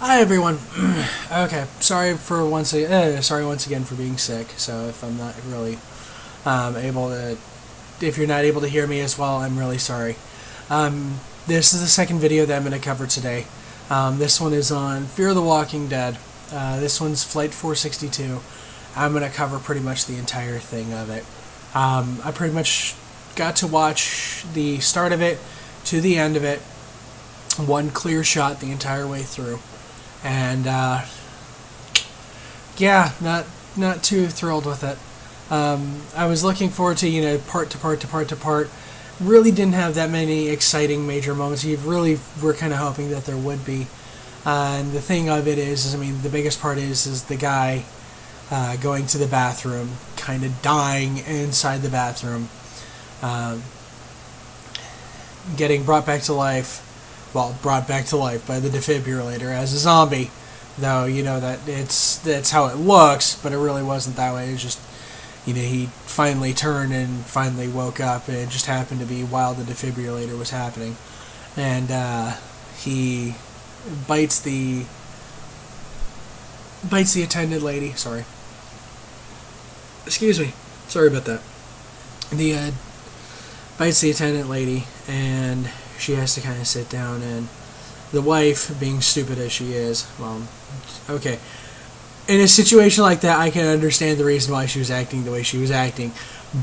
Hi everyone. Okay, sorry once again for being sick. So if I'm not really able to, if you're not able to hear me as well, I'm really sorry. This is the second video that I'm going to cover today. This one is on Fear the Walking Dead. This one's Flight 462. I'm going to cover pretty much the entire thing of it. I pretty much got to watch the start of it to the end of it, one clear shot the entire way through. And yeah, not too thrilled with it. I was looking forward to part to part. Really didn't have that many exciting major moments. You really were kind of hoping that there would be. And the thing of it is I mean, the biggest part is the guy going to the bathroom, kind of dying inside the bathroom, getting brought back to life. Well, brought back to life by the defibrillator as a zombie, though that's how it looks, but it really wasn't that way. It was just, he finally turned and finally woke up, and it just happened to be while the defibrillator was happening, and he bites the attendant lady. Sorry, excuse me. Sorry about that. The bites the attendant lady, and she has to kind of sit down, and the wife, being stupid as she is, well, okay. In a situation like that, I can understand the reason why she was acting the way she was acting,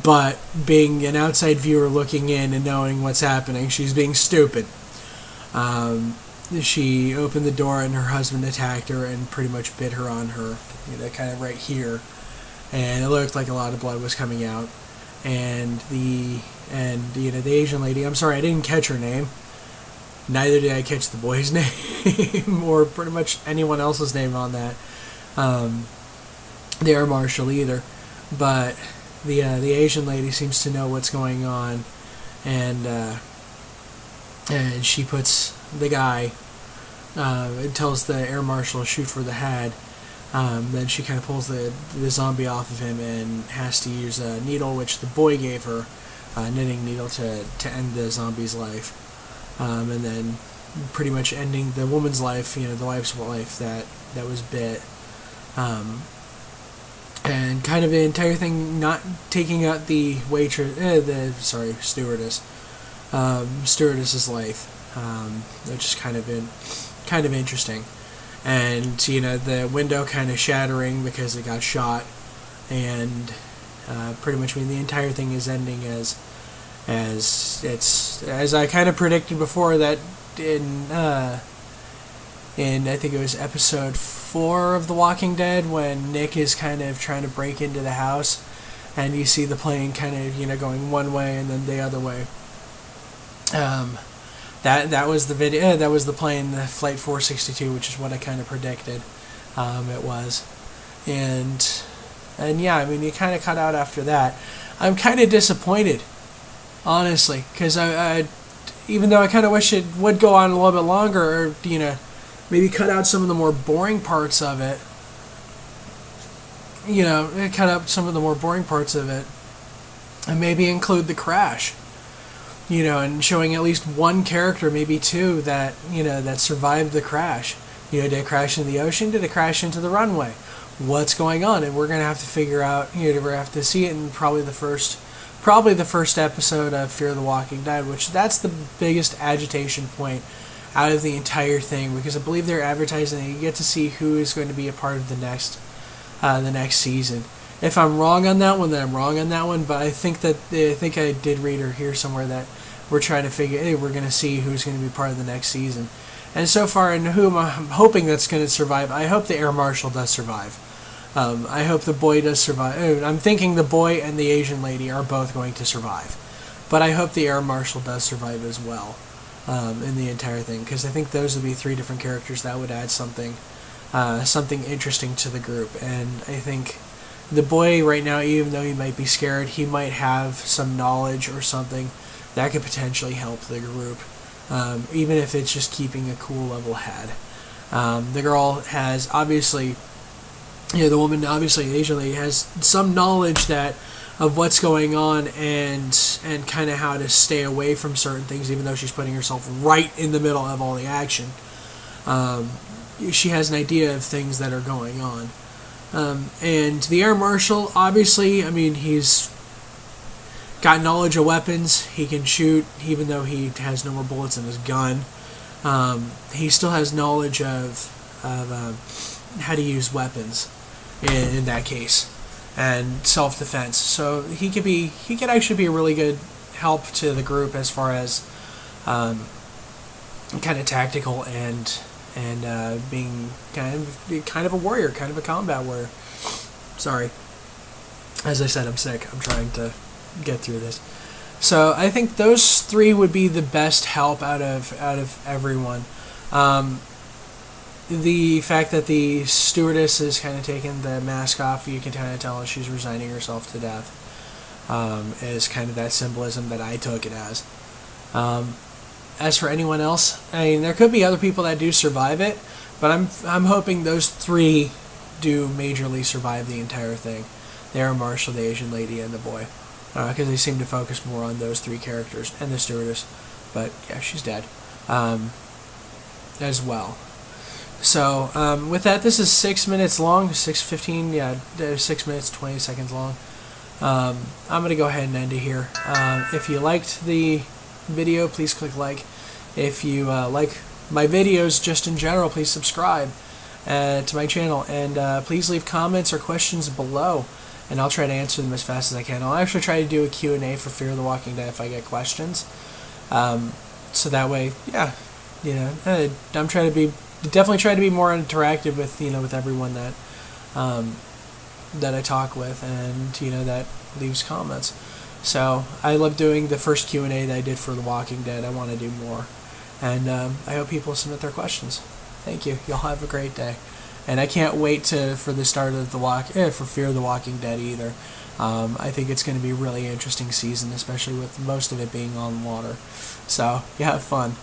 but being an outside viewer looking in and knowing what's happening, she's being stupid. She opened the door and her husband attacked her and pretty much bit her on her, kind of right here, and it looked like a lot of blood was coming out. And the Asian lady, I'm sorry, I didn't catch her name. Neither did I catch the boy's name or pretty much anyone else's name on that. The air marshal either. But the Asian lady seems to know what's going on, and she puts the guy, tells the air marshal to shoot for the head. Then she kind of pulls the zombie off of him and has to use a needle, which the boy gave her, a knitting needle, to end the zombie's life. And then pretty much ending the woman's life, the wife's life that was bit. And kind of the entire thing not taking out the stewardess's life, which is kind of interesting. And the window kind of shattering because it got shot, and pretty much, the entire thing is ending as I kind of predicted before, that in I think it was episode 4 of The Walking Dead, when Nick is kind of trying to break into the house, and you see the plane kind of going one way and then the other way. That was the video. That was the plane, the Flight 462, which is what I kind of predicted. It was, and yeah, you kind of cut out after that. I'm kind of disappointed, honestly, because I even though I kind of wish it would go on a little bit longer, or maybe cut out some of the more boring parts of it. Cut out some of the more boring parts of it, and maybe include the crash. And showing at least one character, maybe two, that that survived the crash. Did it crash into the ocean? Did it crash into the runway? What's going on? And we're gonna have to figure out. We're gonna have to see it in probably the first episode of Fear the Walking Dead, which that's the biggest agitation point out of the entire thing, because I believe they're advertising that you get to see who is going to be a part of the next season. If I'm wrong on that one, then I'm wrong on that one. But I think I did read or hear somewhere that we're trying to figure, hey, we're going to see who's going to be part of the next season. And so far, and who I'm hoping that's going to survive, I hope the air marshal does survive. I hope the boy does survive. I'm thinking the boy and the Asian lady are both going to survive. But I hope the air marshal does survive as well, in the entire thing. Because I think those would be 3 different characters that would add something interesting to the group. And I think the boy right now, even though he might be scared, he might have some knowledge or something that could potentially help the group, even if it's just keeping a cool, level head. The girl has obviously, the woman, obviously, Asian lady, has some knowledge of what's going on, and kind of how to stay away from certain things, even though she's putting herself right in the middle of all the action. she has an idea of things that are going on. And the air marshal, obviously, I mean, he's got knowledge of weapons. He can shoot, even though he has no more bullets in his gun. He still has knowledge of how to use weapons in that case, and self-defense. So he could actually be a really good help to the group as far as kind of tactical and being kind of a warrior, kind of a combat warrior. Sorry, as I said, I'm sick. I'm trying to get through this. So I think those three would be the best help out of everyone. The fact that the stewardess is kind of taking the mask off, you can kind of tell she's resigning herself to death. Is kind of that symbolism that I took it as. As for anyone else, I mean, there could be other people that do survive it, but I'm hoping those three do majorly survive the entire thing. The Air Marshal, the Asian lady, and the boy. Because they seem to focus more on those three characters, and the stewardess. But yeah, she's dead. As well. So, with that, this is 6 minutes long, 6:15, yeah, 6 minutes, 20 seconds long. I'm going to go ahead and end it here. If you liked the video, please click like. If you like my videos just in general, please subscribe to my channel. And please leave comments or questions below, and I'll try to answer them as fast as I can. I'll actually try to do a Q&A for Fear the Walking Dead if I get questions. So that way, yeah, you know, I'm trying to be, definitely try to be more interactive with, you know, with everyone that that I talk with, and, you know, that leaves comments. So I love doing the first Q&A that I did for The Walking Dead. I want to do more, and I hope people submit their questions. Thank you. Y'all have a great day, and I can't wait for the start of for Fear the Walking Dead either. I think it's going to be a really interesting season, especially with most of it being on water. So you have fun.